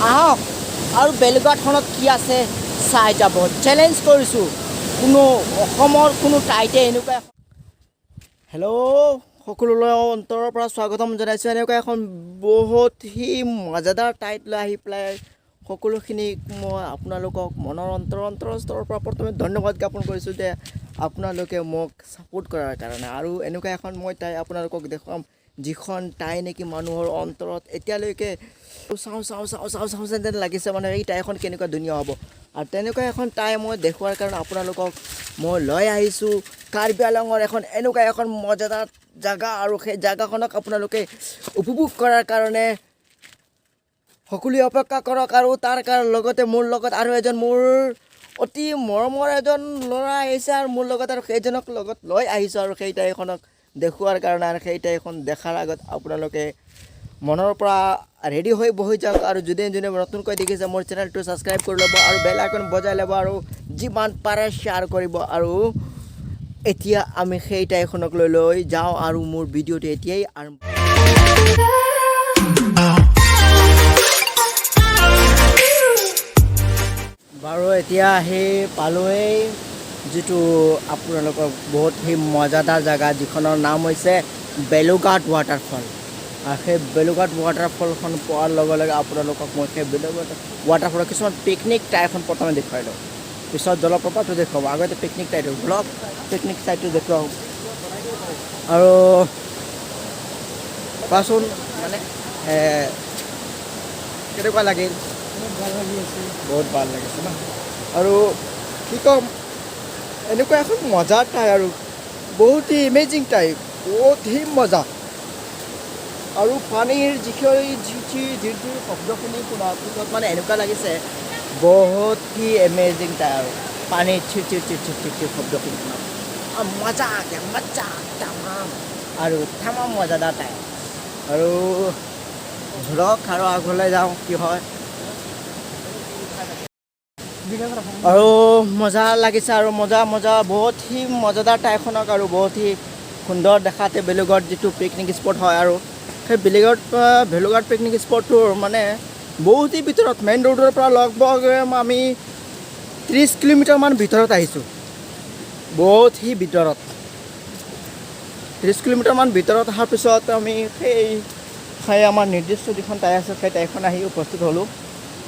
আহক আৰু বেলুগাটখনত কি আছে চাই যাব। চেলেঞ্জ কৰিছোঁ, কোনো অসমৰ কোনো ঠাইতে এনেকুৱা হেল্ল' সকলোলৈ অন্তৰৰ পৰা স্বাগতম জনাইছোঁ। এনেকুৱা এখন বহুতহি মজাদাৰ ঠাইত লৈ আহি পেলাই সকলোখিনিক মই আপোনালোকক মনৰ অন্তৰৰ স্তৰৰ পৰা প্ৰথমে ধন্যবাদ জ্ঞাপন কৰিছোঁ যে আপোনালোকে মোক ছাপোৰ্ট কৰাৰ কাৰণে। আৰু এনেকুৱা এখন মই ঠাই আপোনালোকক দেখুৱাম যিখন ঠাই নেকি মানুহৰ অন্তৰত এতিয়ালৈকে চাওঁ যেন লাগিছে, মানে এই ঠাইখন কেনেকুৱা ধুনীয়া হ'ব। আৰু তেনেকুৱা এখন ঠাই মই দেখুৱাৰ কাৰণে আপোনালোকক মই লৈ আহিছোঁ কাৰ্বি আংলঙৰ এনেকুৱা এখন মজাদাৰ জেগা। আৰু সেই জেগাখনক আপোনালোকে উপভোগ কৰাৰ কাৰণে সকলোৱে অপেক্ষা কৰক। আৰু তাৰ লগতে মোৰ লগত আৰু এজন মোৰ অতি মৰমৰ এজন ল'ৰা আহিছে, আৰু মোৰ লগত আৰু সেইজনক লগত লৈ আহিছোঁ আৰু সেই ঠাইখনক দেখুৱাৰ কাৰণে। আৰু সেই ঠাইখন দেখাৰ আগত আপোনালোকে মনৰ পৰা ৰেডি হৈ বহি যাওক। আৰু যোনে নতুনকৈ দেখিছে মোৰ চেনেলটো ছাবস্ক্ৰাইব কৰি ল'ব আৰু বেল আইকন বজাই ল'ব আৰু যিমান পাৰে শ্বেয়াৰ কৰিব। আৰু এতিয়া আমি সেই ঠাইখনক লৈ যাওঁ আৰু মোৰ ভিডিঅ'টো এতিয়াই আৰম্ভ। বাৰু এতিয়া আহি পালোৱেই যিটো আপোনালোকৰ বহুত সেই মজাদাৰ জেগা, যিখনৰ নাম হৈছে বেলুঘাট ৱাটাৰফল। আৰু সেই বেলুঘাট ৱাটাৰফলখন পোৱাৰ লগে লগে আপোনালোকক মই সেই বেলুঘাট ৱাটাৰফলৰ কিছুমান পিকনিক ঠাইখন প্ৰথমে দেখুৱাই লওঁ, পিছত জলপ্ৰপাতটো দেখুৱাব। আগতে পিকনিক ঠাইটো পিকনিক চাইডটো দেখুৱাওঁ। আৰু কোৱাচোন মানে কেনেকুৱা লাগিল? বহুত ভাল লাগিছে ন। আৰু কি ক'ম, এনেকুৱা এখন মজাৰ ঠাই আৰু বহুতেই ইমেজিং ঠাই, বহুতেই মজা। আৰু পানীৰ যিটো শব্দখিনি শুনাৰ পিছত মানে এনেকুৱা লাগিছে বহুতেই এমেজিং ঠাই। আৰু পানীৰ চিৰ শব্দখিনি শুনা মজা তামাম মজাদাৰ ঠাই। আৰু ধৰক আৰু আগলৈ যাওঁ কি হয়। আৰু মজা লাগিছে আৰু মজা বহুতহি মজাদাৰ ঠাইখনক আৰু বহুতহি সুন্দৰ দেখাতে বেলুঘাট যিটো পিকনিক স্পট হয়। আৰু সেই বেলুঘাট পিকনিক স্পটটোৰ মানে বহুতেই ভিতৰত, মেইন ৰোডৰ পৰা লগভগ আমি 30 কিলোমিটাৰমান ভিতৰত আহিছোঁ। বহুতহি ভিতৰত 30 কিলোমিটাৰমান ভিতৰত অহাৰ পিছত আমি সেই আমাৰ নিৰ্দিষ্ট যিখন ঠাই আছে সেই ঠাইখন আহি উপস্থিত হ'লোঁ।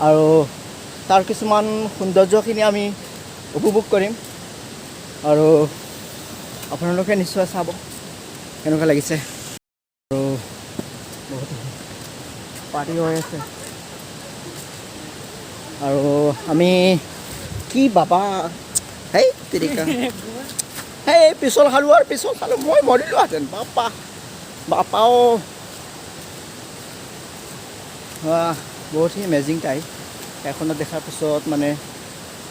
আৰু তাৰ কিছুমান সৌন্দৰ্যখিনি আমি উপভোগ কৰিম। আৰু আপোনালোকে নিশ্চয় চাব কেনেকুৱা লাগিছে। আৰু বহুত পাৰ্টি হৈ আছে। আৰু আমি কি বাবা সেই তেৰিকা সেই পিছল খালোঁ মই মৰিলোহেঁতেন বাপাও। বহুতহি মেজিং ঠাই। ঠাইখনত দেখাৰ পিছত মানে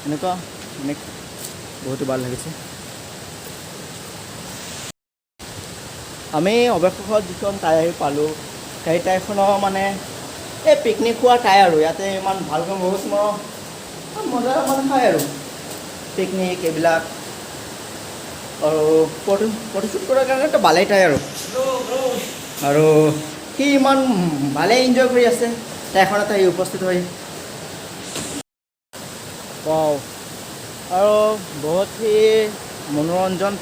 এনেকুৱা বহুতো ভাল লাগিছে। আমি অৱশেষত যিখন ঠাই আহি পালোঁ, সেই ঠাইখনৰ মানে এই পিকনিক খোৱা ঠাই। আৰু ইয়াতে ইমান ভালকৈ বহুত মজা ঠাই আৰু পিকনিক এইবিলাক আৰু ফটোশ্বুট কৰাৰ কাৰণেতো ভালেই ঠাই। আৰু সি ইমান ভালেই এনজয় কৰি আছে ঠাইখনত আহি উপস্থিত হৈ। আৰু বহুতহি মনোৰঞ্জন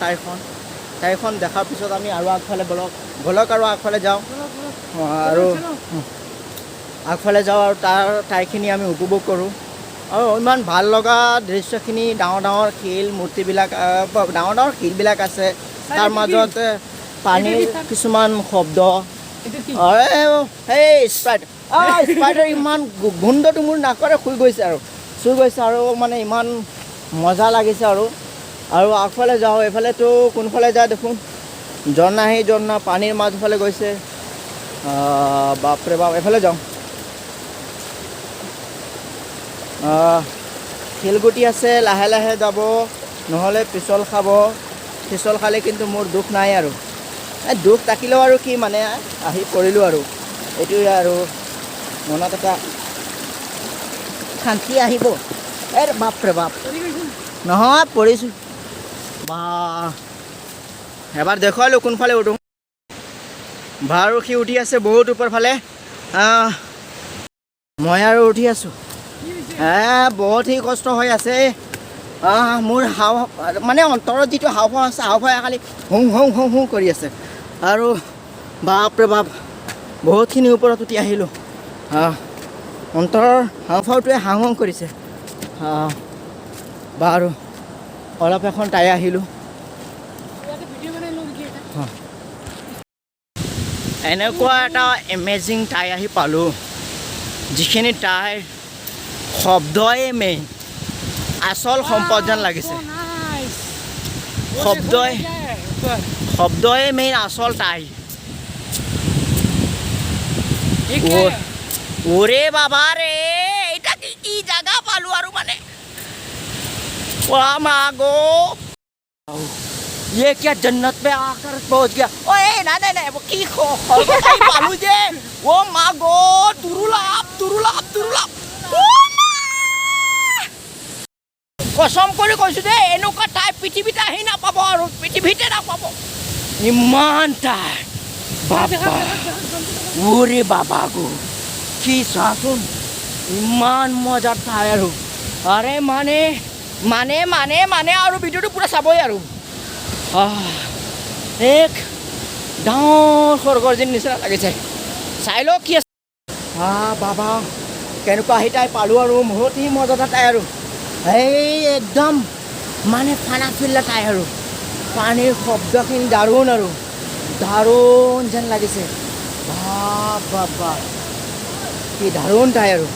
ঠাইখন দেখাৰ পিছত আমি আৰু আগফালে গ'লক আৰু আগফালে যাওঁ। আৰু আগফালে যাওঁ আৰু তাৰ ঠাইখিনি আমি উপভোগ কৰোঁ। আৰু ইমান ভাল লগা দৃশ্যখিনি, ডাঙৰ শিলবিলাক আছে, তাৰ মাজত পানীৰ কিছুমান শব্দ। সেই স্প্ৰাইটৰ ইমান গোন্ধটো মোৰ নাকৰে চুই গৈছে আৰু মানে ইমান মজা লাগিছে। আৰু আগফালে যাওঁ, এইফালেতো কোনফালে যায় দেখোন ঝৰ্ণা পানীৰ মাজফালে গৈছে। বাপৰে বাপ, এইফালে যাওঁ। শিলগুটি আছে, লাহে লাহে যাব, নহ'লে পিছল খালে কিন্তু মোৰ দুখ নাই। আৰু দুখ থাকিলেও আৰু কি, মানে আহি পৰিলোঁ আৰু এইটোৱে আৰু মনত এটা শান্তি আহিব। বাপৰে বাপ, নহয় পৰিছোঁ বা। এবাৰ দেখুৱালোঁ কোনফালে উঠোঁ। বাৰু সি উঠি আছে বহুত ওপৰ ফালে। মই আৰু উঠি আছোঁ বহুত হি কষ্ট হৈ আছে মোৰ মানে অন্তৰত যিটো হাওঁফাওঁ আছে হাওঁফাওঁ খালি হুং হুং হুং হুং কৰি আছে আৰু বাপৰে বাপ বহুতখিনি ওপৰত উঠি আহিলোঁ অন্তৰৰ হাওঁফাওঁটোৱে হাং হুং কৰিছে বাৰু অলপ এখন টাই আহিলোঁ এনেকুৱা এটা এমেজিং টাই আহি পালোঁ যিখিনি টাইৰ শব্দই মেইন আচল সম্পদ যেন লাগিছে শব্দই মেইন আচল টাই ওরে বাবা রে এটা কি জায়গা পালো আৰু মানে मागो ये क्या जन्नत में आकर पहुंच गया ओए नहीं वो की पालू जे वो मागो तुरुलाप कसम কৰি কৈছো দে এনেকুৱা টাই পৃথিৱীতে আহি নাপাব আৰু পৃথিৱীতে নাপাব ইমান টাই বাবা ওৰে বাবা গো কি চাচোন ইমান মজা টাই আৰু আৰে মানে আৰু ভিডিঅ'টো পুৰা চাবই আৰু এক ডাঙৰ স্বৰ্গৰ যেন নিচিনা লাগিছে চাই লওক কি আছে বাবা কেনেকুৱা আহি টাই পালোঁ আৰু বহুত হি মজা টাই আৰু এই একদম মানে ফানা ফিল্লা টাই আৰু পানীৰ শব্দখিনি দাৰুণ যেন লাগিছে বাবা কি দাৰুণ টাই আৰু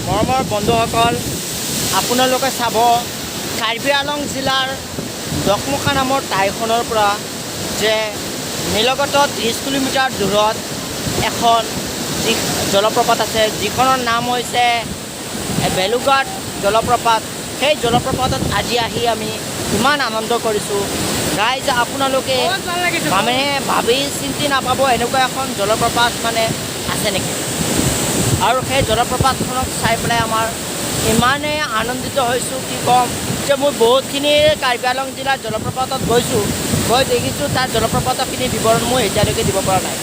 মৰমৰ বন্ধুসকল আপোনালোকে চাব কাৰ্বি আংলং জিলাৰ দকমুখা নামৰ ঠাইখনৰ পৰা যে নিলগত 30 কিলোমিটাৰ দূৰত এখন জলপ্ৰপাত আছে যিখনৰ নাম হৈছে বেলুঘাট জলপ্ৰপাত সেই জলপ্ৰপাতত আজি আহি আমি ইমান আনন্দ কৰিছোঁ গাইজ আপোনালোকে মানে ভাবি চিন্তি নাপাব এনেকুৱা এখন জলপ্ৰপাত মানে আছে নেকি আৰু সেই জলপ্ৰপাতখনক চাই পেলাই আমাৰ ইমানেই আনন্দিত হৈছোঁ কি ক'ম যে মই বহুতখিনি কাৰ্বি আংলং জিলাৰ জলপ্ৰপাতত গৈছোঁ গৈ দেখিছোঁ তাৰ জলপ্ৰপাতখিনি বিৱৰণ মই এতিয়ালৈকে দিব পৰা নাই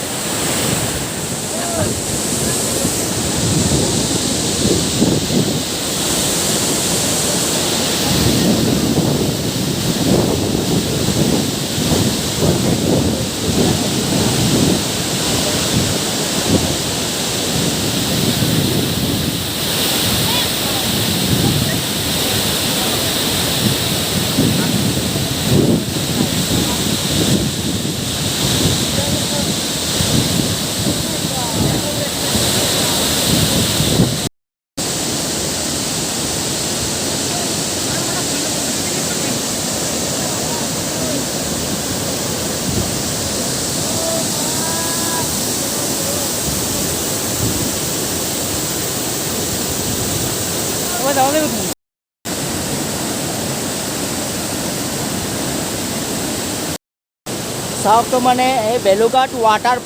চাওকতো মানে এই বেলুঘাট ৱাটাৰ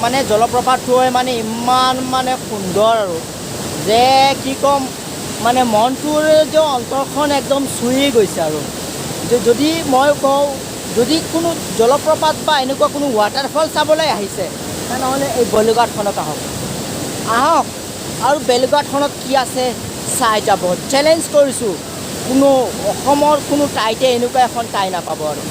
মানে জলপ্ৰপাতটোৱে মানে ইমান মানে সুন্দৰ আৰু যে কি ক'ম মানে মনটোৰ যে অন্তৰখন একদম চুই গৈছে আৰু যদি মই কওঁ যদি কোনো জলপ্ৰপাত বা এনেকুৱা কোনো ৱাটাৰফল চাবলৈ আহিছে তেনেহ'লে এই বেলুঘাটখনত আহক আৰু বেলুঘাটখনত কি আছে চাই যাব চেলেঞ্জ কৰিছোঁ কোনো অসমৰ কোনো ঠাইতে এনেকুৱা এখন ঠাই নাপাব আৰু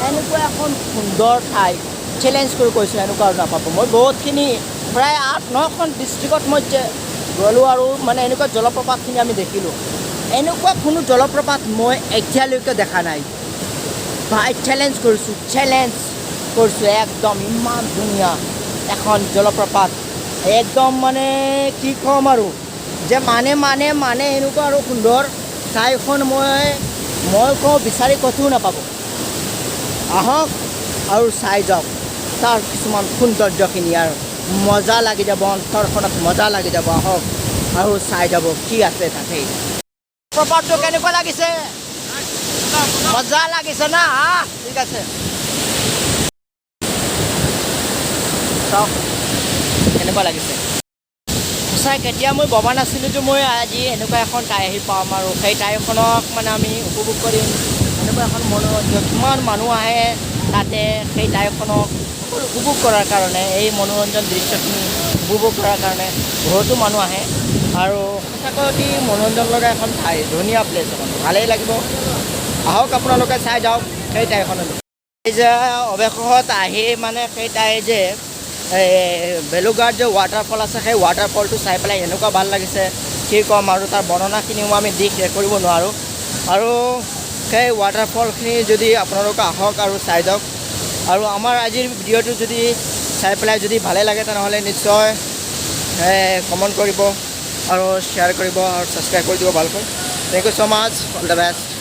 এনেকুৱা এখন সুন্দৰ ঠাই চেলেঞ্জ কৰি কৈছোঁ এনেকুৱা আৰু নাপাব মই বহুতখিনি প্ৰায় 8-9খন ডিষ্ট্ৰিক্টত মই গ'লোঁ আৰু মানে এনেকুৱা জলপ্ৰপাতখিনি আমি দেখিলোঁ এনেকুৱা কোনো জলপ্ৰপাত মই এতিয়ালৈকে দেখা নাই ভাই চেলেঞ্জ কৰিছোঁ একদম ইমান ধুনীয়া এখন জলপ্ৰপাত একদম মানে কি ক'ম আৰু যে মানে এনেকুৱা আৰু সুন্দৰ ঠাইখন মই কওঁ বিচাৰি ক'তো নাপাব আহক আৰু চাই যাওক তাৰ কিছুমান সৌন্দৰ্যখিনি আৰু মজা লাগি যাব অন্তৰখনত মজা লাগি যাব আহক আৰু চাই যাব কি আছে তাতেই প্ৰপাৰটো কেনেকুৱা লাগিছে মজা লাগিছে না ঠিক আছে চাওক কেনেকুৱা লাগিছে সঁচাই কেতিয়া মই ভবা নাছিলোঁ যে মই আজি এনেকুৱা এখন ঠাই আহি পাম আৰু সেই ঠাইখনক মানে আমি উপভোগ কৰিম এনেকুৱা এখন মনোৰঞ্জন কিমান মানুহ আহে তাতে সেই ঠাইখনক উপভোগ কৰাৰ কাৰণে এই মনোৰঞ্জন দৃশ্যখিনি উপভোগ কৰাৰ কাৰণে বহুতো মানুহ আহে আৰু সঁচাকৈ অতি মনোৰঞ্জন লগা এখন ঠাই ধুনীয়া প্লেচ এখন ভালেই লাগিব আহক আপোনালোকে চাই যাওক সেই ঠাইখনলৈ এই যে অৱশেষত আহি মানে সেই ঠাই যে বেলুগাত যে ৱাটাৰফল আছে সেই ৱাটাৰফলটো চাই পেলাই এনেকুৱা ভাল লাগিছে কি ক'ম আৰু তাৰ বৰ্ণনাখিনিও আমি দি শেষ কৰিব নোৱাৰোঁ আৰু সেই ৱাটাৰফলখিনি যদি আপোনালোকে আহক আৰু চাই যাওক আৰু আমাৰ আজিৰ ভিডিঅ'টো যদি চাই পেলাই যদি ভালে লাগে তেনেহ'লে নিশ্চয় কমেণ্ট কৰিব আৰু শ্বেয়াৰ কৰিব আৰু ছাবস্ক্ৰাইব কৰি দিব ভালকৈ thank you so' much all the best